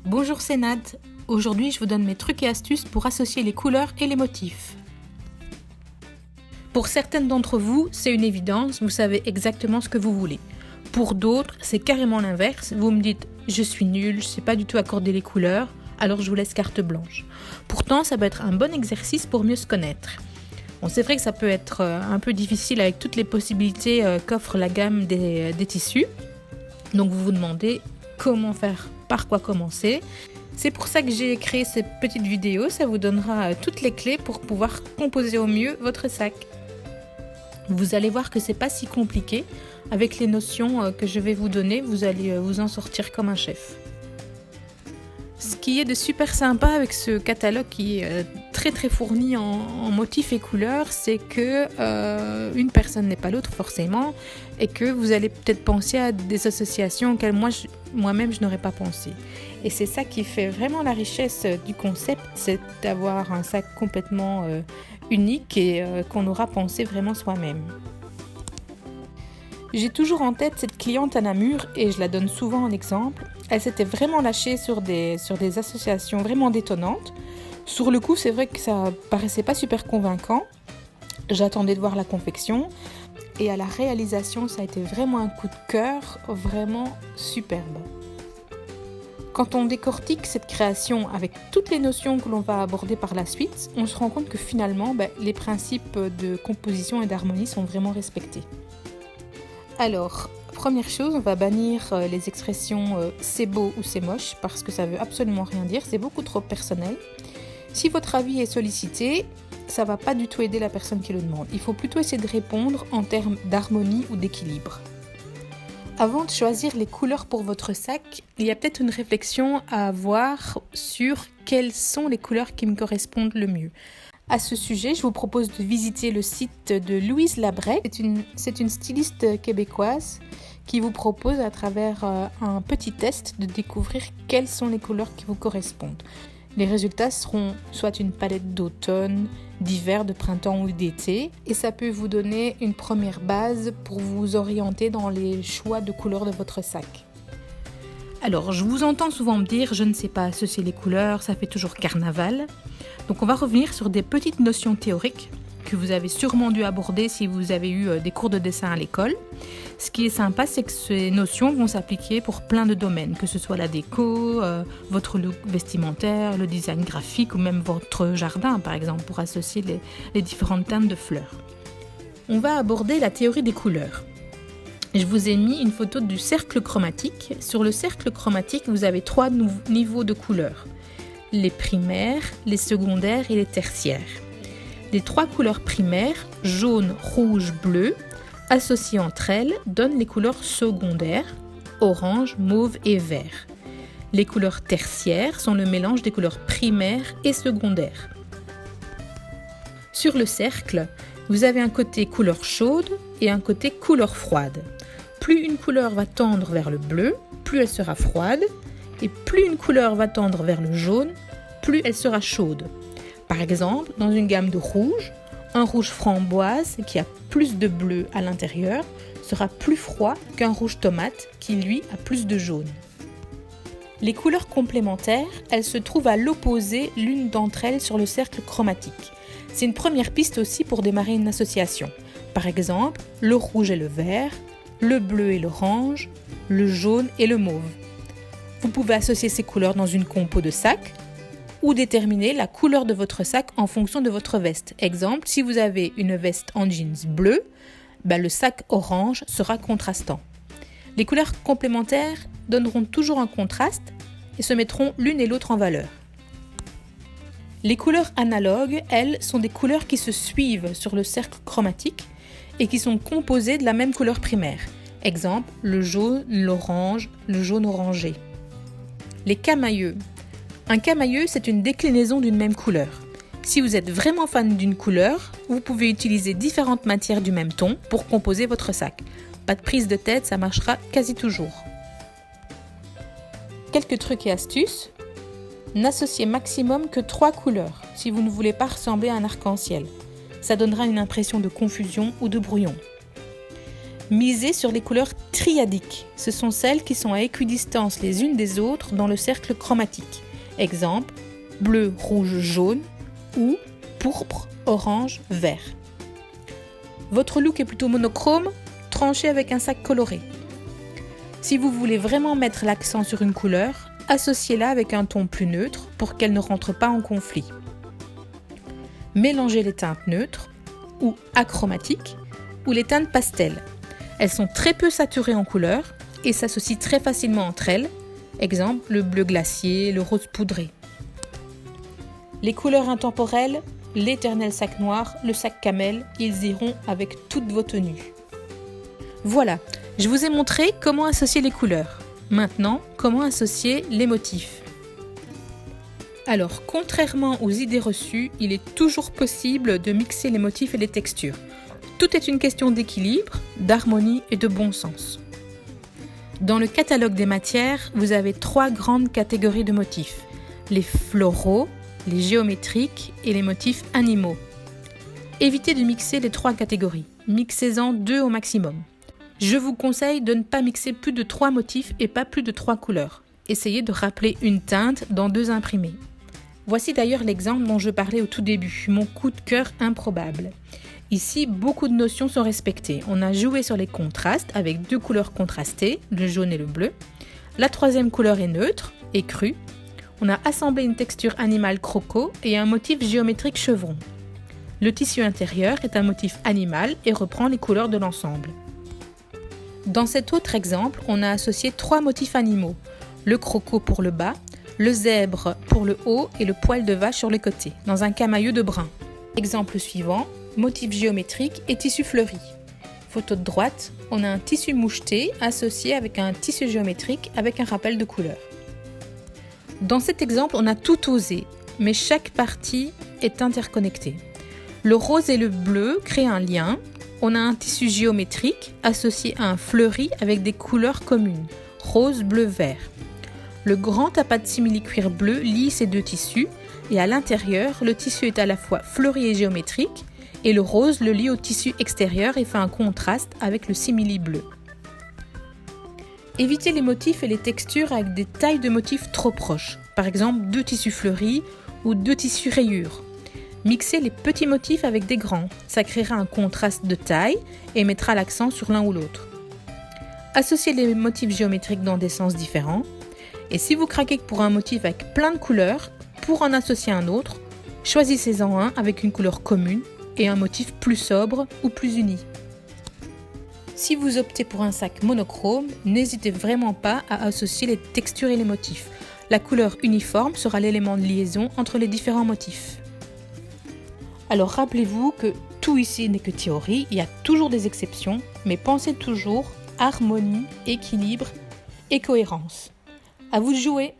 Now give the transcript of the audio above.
Bonjour, c'est Nad. Aujourd'hui, je vous donne mes trucs et astuces pour associer les couleurs et les motifs. Pour certaines d'entre vous, c'est une évidence, vous savez exactement ce que vous voulez. Pour d'autres, c'est carrément l'inverse. Vous me dites « je suis nulle, je ne sais pas du tout accorder les couleurs », alors je vous laisse carte blanche. Pourtant, ça peut être un bon exercice pour mieux se connaître. Bon, c'est vrai que ça peut être un peu difficile avec toutes les possibilités qu'offre la gamme des tissus. Donc vous vous demandez comment faire, par quoi commencer. C'est pour ça que j'ai créé cette petite vidéo, ça vous donnera toutes les clés pour pouvoir composer au mieux votre sac. Vous allez voir que c'est pas si compliqué. Avec les notions que je vais vous donner, vous allez vous en sortir comme un chef. Ce qui est de super sympa avec ce catalogue qui est très fourni en motifs et couleurs, c'est que une personne n'est pas l'autre forcément et que vous allez peut-être penser à des associations auxquelles moi-même je n'aurais pas pensé. Et c'est ça qui fait vraiment la richesse du concept, c'est d'avoir un sac complètement unique et qu'on aura pensé vraiment soi-même. J'ai toujours en tête cette cliente à Namur et je la donne souvent en exemple. Elle s'était vraiment lâchée sur des associations vraiment détonnantes. Sur le coup, c'est vrai que ça paraissait pas super convaincant. J'attendais de voir la confection et à la réalisation, ça a été vraiment un coup de cœur, vraiment superbe. Quand on décortique cette création avec toutes les notions que l'on va aborder par la suite, on se rend compte que finalement, les principes de composition et d'harmonie sont vraiment respectés. Alors, première chose, on va bannir les expressions c'est beau ou c'est moche parce que ça veut absolument rien dire, c'est beaucoup trop personnel. Si votre avis est sollicité, ça va pas du tout aider la personne qui le demande. Il faut plutôt essayer de répondre en termes d'harmonie ou d'équilibre. Avant de choisir les couleurs pour votre sac, il y a peut-être une réflexion à avoir sur quelles sont les couleurs qui me correspondent le mieux. À ce sujet, je vous propose de visiter le site de Louise Labret. C'est une styliste québécoise qui vous propose à travers un petit test de découvrir quelles sont les couleurs qui vous correspondent. Les résultats seront soit une palette d'automne, d'hiver, de printemps ou d'été et ça peut vous donner une première base pour vous orienter dans les choix de couleurs de votre sac. Alors, je vous entends souvent me dire « je ne sais pas associer les couleurs, ça fait toujours carnaval ». Donc on va revenir sur des petites notions théoriques que vous avez sûrement dû aborder si vous avez eu des cours de dessin à l'école. Ce qui est sympa, c'est que ces notions vont s'appliquer pour plein de domaines, que ce soit la déco, votre look vestimentaire, le design graphique ou même votre jardin par exemple pour associer les différentes teintes de fleurs. On va aborder la théorie des couleurs. Je vous ai mis une photo du cercle chromatique. Sur le cercle chromatique, vous avez 3 niveaux de couleurs. Les primaires, les secondaires et les tertiaires. Les 3 couleurs primaires, jaune, rouge, bleu, associées entre elles, donnent les couleurs secondaires, orange, mauve et vert. Les couleurs tertiaires sont le mélange des couleurs primaires et secondaires. Sur le cercle, vous avez un côté couleur chaude et un côté couleur froide. Plus une couleur va tendre vers le bleu, plus elle sera froide, et plus une couleur va tendre vers le jaune, plus elle sera chaude. Par exemple, dans une gamme de rouge, un rouge framboise qui a plus de bleu à l'intérieur sera plus froid qu'un rouge tomate qui lui a plus de jaune. Les couleurs complémentaires, elles se trouvent à l'opposé l'une d'entre elles sur le cercle chromatique. C'est une première piste aussi pour démarrer une association. Par exemple, le rouge et le vert, le bleu et l'orange, le jaune et le mauve. Vous pouvez associer ces couleurs dans une compo de sac ou déterminer la couleur de votre sac en fonction de votre veste. Exemple, si vous avez une veste en jeans bleu, le sac orange sera contrastant. Les couleurs complémentaires donneront toujours un contraste et se mettront l'une et l'autre en valeur. Les couleurs analogues, elles, sont des couleurs qui se suivent sur le cercle chromatique et qui sont composées de la même couleur primaire. Exemple, le jaune, l'orange, le jaune orangé. Les camailleux. Un camailleux, c'est une déclinaison d'une même couleur. Si vous êtes vraiment fan d'une couleur, vous pouvez utiliser différentes matières du même ton pour composer votre sac. Pas de prise de tête, ça marchera quasi toujours. Quelques trucs et astuces. N'associez maximum que 3 couleurs si vous ne voulez pas ressembler à un arc-en-ciel. Ça donnera une impression de confusion ou de brouillon. Misez sur les couleurs triadiques. Ce sont celles qui sont à équidistance les unes des autres dans le cercle chromatique. Exemple, bleu, rouge, jaune ou pourpre, orange, vert. Votre look est plutôt monochrome, tranchez avec un sac coloré. Si vous voulez vraiment mettre l'accent sur une couleur, associez-la avec un ton plus neutre pour qu'elle ne rentre pas en conflit. Mélangez les teintes neutres ou achromatiques ou les teintes pastel. Elles sont très peu saturées en couleurs et s'associent très facilement entre elles. Exemple, le bleu glacier, le rose poudré. Les couleurs intemporelles, l'éternel sac noir, le sac camel, ils iront avec toutes vos tenues. Voilà, je vous ai montré comment associer les couleurs. Maintenant, comment associer les motifs. Alors, contrairement aux idées reçues, il est toujours possible de mixer les motifs et les textures. Tout est une question d'équilibre, d'harmonie et de bon sens. Dans le catalogue des matières, vous avez 3 grandes catégories de motifs. Les floraux, les géométriques et les motifs animaux. Évitez de mixer les 3 catégories. Mixez-en 2 au maximum. Je vous conseille de ne pas mixer plus de 3 motifs et pas plus de 3 couleurs. Essayez de rappeler une teinte dans 2 imprimés. Voici d'ailleurs l'exemple dont je parlais au tout début, mon coup de cœur improbable. Ici, beaucoup de notions sont respectées. On a joué sur les contrastes avec 2 couleurs contrastées, le jaune et le bleu. La 3e couleur est neutre et crue. On a assemblé une texture animale croco et un motif géométrique chevron. Le tissu intérieur est un motif animal et reprend les couleurs de l'ensemble. Dans cet autre exemple, on a associé 3 motifs animaux. Le croco pour le bas, le zèbre pour le haut et le poil de vache sur les côtés, dans un camailleux de brun. Exemple suivant, motif géométrique et tissu fleuri. Photo de droite, on a un tissu moucheté associé avec un tissu géométrique avec un rappel de couleur. Dans cet exemple, on a tout osé, mais chaque partie est interconnectée. Le rose et le bleu créent un lien. On a un tissu géométrique associé à un fleuri avec des couleurs communes, rose, bleu, vert. Le grand tapas de simili-cuir bleu lie ces 2 tissus et à l'intérieur, le tissu est à la fois fleuri et géométrique et le rose le lie au tissu extérieur et fait un contraste avec le simili bleu. Évitez les motifs et les textures avec des tailles de motifs trop proches, par exemple 2 tissus fleuris ou 2 tissus rayures. Mixez les petits motifs avec des grands, ça créera un contraste de taille et mettra l'accent sur l'un ou l'autre. Associez les motifs géométriques dans des sens différents. Et si vous craquez pour un motif avec plein de couleurs, pour en associer un autre, choisissez-en un avec une couleur commune et un motif plus sobre ou plus uni. Si vous optez pour un sac monochrome, n'hésitez vraiment pas à associer les textures et les motifs. La couleur uniforme sera l'élément de liaison entre les différents motifs. Alors rappelez-vous que tout ici n'est que théorie, il y a toujours des exceptions, mais pensez toujours harmonie, équilibre et cohérence. À vous de jouer!